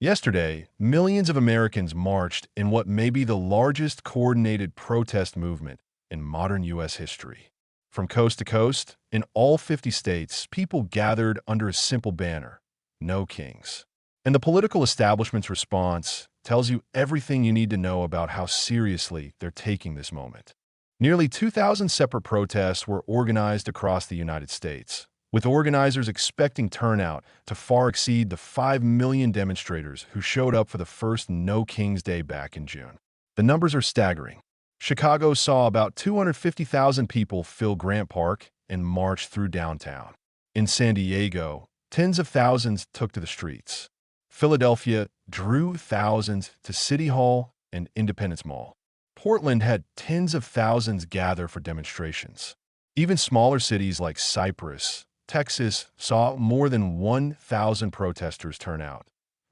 Yesterday, millions of Americans marched in what may be the largest coordinated protest movement in modern U.S. history. From coast to coast, in all 50 states, people gathered under a simple banner, "No Kings." And the political establishment's response tells you everything you need to know about how seriously they're taking this moment. Nearly 2,000 separate protests were organized across the United States, with organizers expecting turnout to far exceed the 5 million demonstrators who showed up for the first No Kings Day back in June. The numbers are staggering. Chicago saw about 250,000 people fill Grant Park and march through downtown. In San Diego, tens of thousands took to the streets. Philadelphia drew thousands to City Hall and Independence Mall. Portland had tens of thousands gather for demonstrations. Even smaller cities like Cypress, Texas, saw more than 1,000 protesters turn out.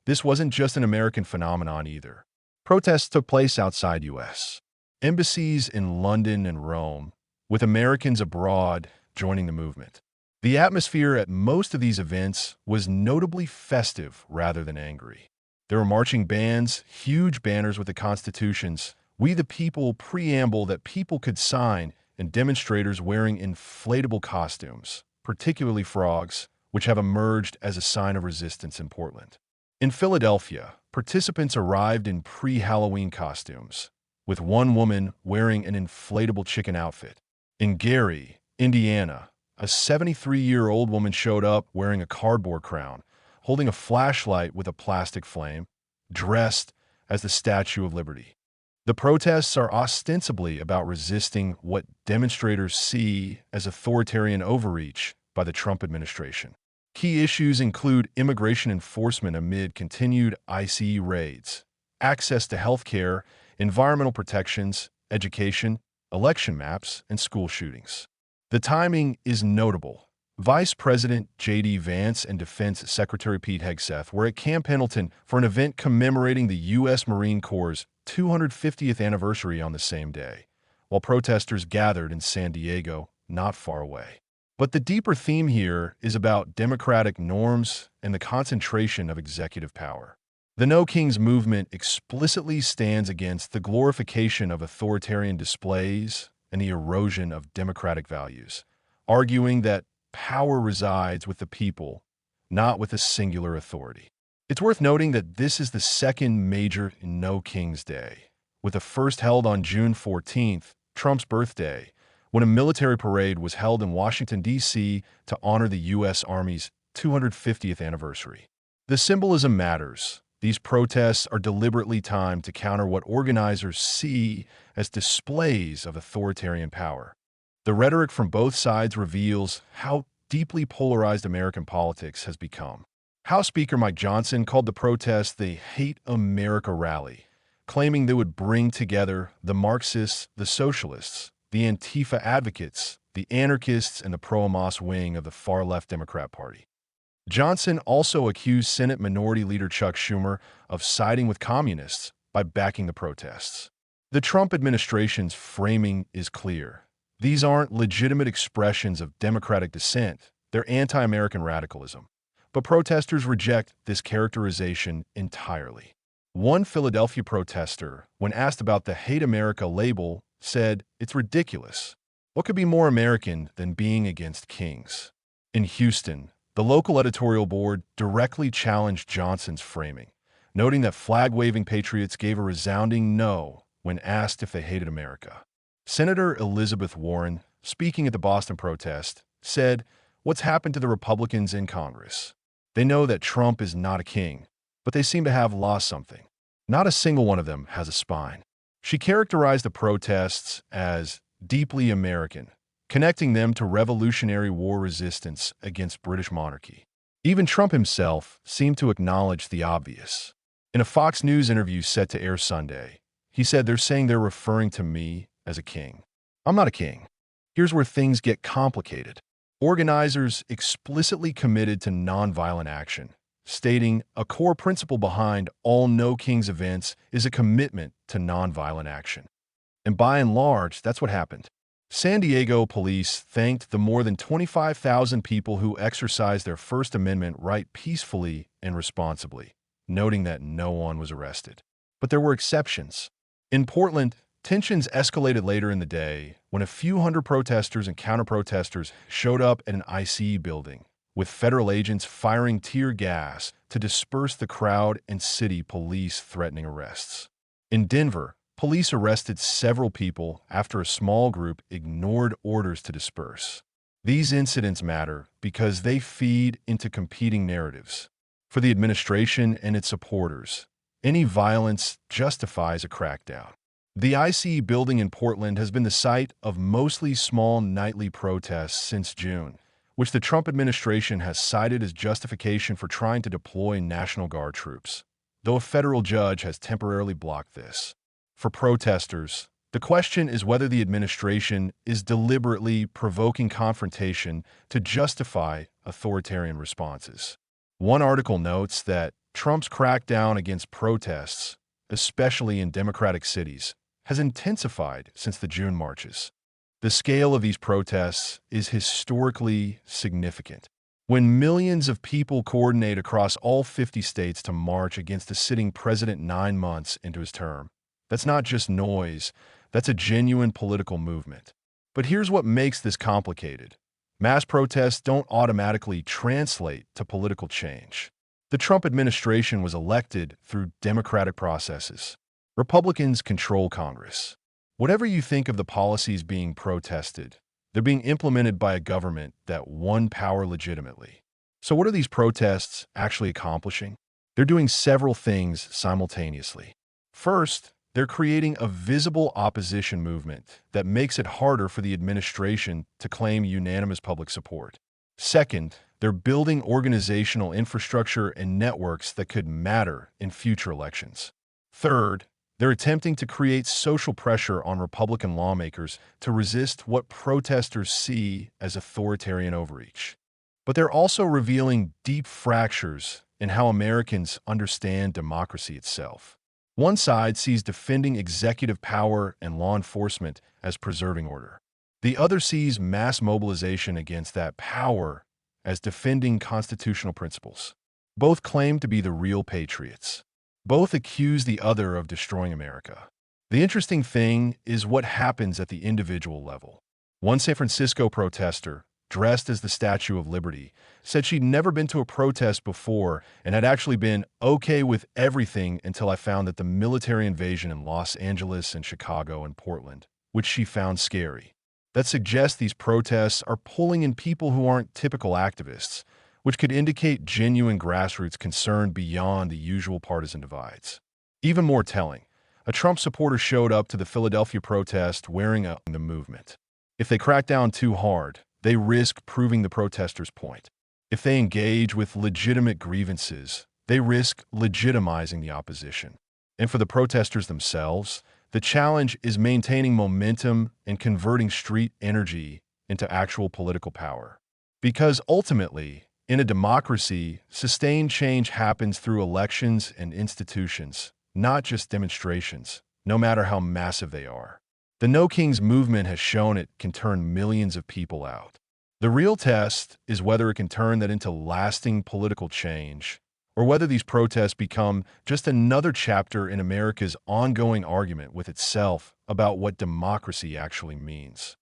This wasn't just an American phenomenon either. Protests took place outside U.S. embassies in London and Rome, with Americans abroad joining the movement. The atmosphere at most of these events was notably festive rather than angry. There were marching bands, huge banners with the Constitution's "We the People" preamble that people could sign, and demonstrators wearing inflatable costumes, particularly frogs, which have emerged as a sign of resistance in Portland. In Philadelphia, participants arrived in pre-Halloween costumes, with one woman wearing an inflatable chicken outfit. In Gary, Indiana, a 73-year-old woman showed up wearing a cardboard crown, holding a flashlight with a plastic flame, dressed as the Statue of Liberty. The protests are ostensibly about resisting what demonstrators see as authoritarian overreach by the Trump administration. Key issues include immigration enforcement amid continued ICE raids, access to health care, environmental protections, education, election maps, and school shootings. The timing is notable. Vice President J.D. Vance and Defense Secretary Pete Hegseth were at Camp Pendleton for an event commemorating the U.S. Marine Corps' 250th anniversary on the same day, while protesters gathered in San Diego, not far away. But the deeper theme here is about democratic norms and the concentration of executive power. The No Kings movement explicitly stands against the glorification of authoritarian displays and the erosion of democratic values, arguing that power resides with the people, not with a singular authority. It's worth noting that this is the second major No Kings Day, with the first held on June 14th, Trump's birthday, when a military parade was held in Washington, D.C. to honor the U.S. Army's 250th anniversary. The symbolism matters. These protests are deliberately timed to counter what organizers see as displays of authoritarian power. The rhetoric from both sides reveals how deeply polarized American politics has become. House Speaker Mike Johnson called the protests the Hate America rally, claiming they would bring together the Marxists, the socialists, the Antifa advocates, the anarchists, and the pro-Hamas wing of the far-left Democrat Party. Johnson also accused Senate Minority Leader Chuck Schumer of siding with communists by backing the protests. The Trump administration's framing is clear. These aren't legitimate expressions of democratic dissent, they're anti-American radicalism. But protesters reject this characterization entirely. One Philadelphia protester, when asked about the Hate America label, said, "It's ridiculous. What could be more American than being against kings?" In Houston, the local editorial board directly challenged Johnson's framing, noting that flag-waving patriots gave a resounding no when asked if they hated America. Senator Elizabeth Warren, speaking at the Boston protest, said, "What's happened to the Republicans in Congress? They know that Trump is not a king, but they seem to have lost something. Not a single one of them has a spine." She characterized the protests as deeply American, connecting them to Revolutionary War resistance against British monarchy. Even Trump himself seemed to acknowledge the obvious. In a Fox News interview set to air Sunday, he said, "They're saying they're referring to me as a king. I'm not a king. Here's where things get complicated." Organizers explicitly committed to nonviolent action, stating a core principle behind all No Kings events is a commitment to nonviolent action. And by and large, that's what happened. San Diego police thanked the more than 25,000 people who exercised their First Amendment right peacefully and responsibly, noting that no one was arrested. But there were exceptions. In Portland, tensions escalated later in the day when a few hundred protesters and counter-protesters showed up at an ICE building, with federal agents firing tear gas to disperse the crowd and city police threatening arrests. In Denver, police arrested several people after a small group ignored orders to disperse. These incidents matter because they feed into competing narratives. For the administration and its supporters, any violence justifies a crackdown. The ICE building in Portland has been the site of mostly small nightly protests since June, which the Trump administration has cited as justification for trying to deploy National Guard troops, though a federal judge has temporarily blocked this. For protesters, the question is whether the administration is deliberately provoking confrontation to justify authoritarian responses. One article notes that Trump's crackdown against protests, especially in Democratic cities, has intensified since the June marches. The scale of these protests is historically significant. When millions of people coordinate across all 50 states to march against a sitting president 9 months into his term, that's not just noise, that's a genuine political movement. But here's what makes this complicated. Mass protests don't automatically translate to political change. The Trump administration was elected through democratic processes. Republicans control Congress. Whatever you think of the policies being protested, they're being implemented by a government that won power legitimately. So what are these protests actually accomplishing? They're doing several things simultaneously. First, they're creating a visible opposition movement that makes it harder for the administration to claim unanimous public support. Second, they're building organizational infrastructure and networks that could matter in future elections. Third, they're attempting to create social pressure on Republican lawmakers to resist what protesters see as authoritarian overreach. But they're also revealing deep fractures in how Americans understand democracy itself. One side sees defending executive power and law enforcement as preserving order. The other sees mass mobilization against that power as defending constitutional principles. Both claim to be the real patriots. Both accuse the other of destroying America. The interesting thing is what happens at the individual level. One San Francisco protester, dressed as the Statue of Liberty, said she'd never been to a protest before and had actually been okay with everything until I found that the military invasion in Los Angeles and Chicago and Portland, which she found scary. That suggests these protests are pulling in people who aren't typical activists, which could indicate genuine grassroots concern beyond the usual partisan divides. Even more telling, a Trump supporter showed up to the Philadelphia protest wearing the movement. If they crack down too hard, they risk proving the protesters' point. If they engage with legitimate grievances, they risk legitimizing the opposition. And for the protesters themselves, the challenge is maintaining momentum and converting street energy into actual political power. Because ultimately, in a democracy, sustained change happens through elections and institutions, not just demonstrations, no matter how massive they are. The No Kings movement has shown it can turn millions of people out. The real test is whether it can turn that into lasting political change, or whether these protests become just another chapter in America's ongoing argument with itself about what democracy actually means.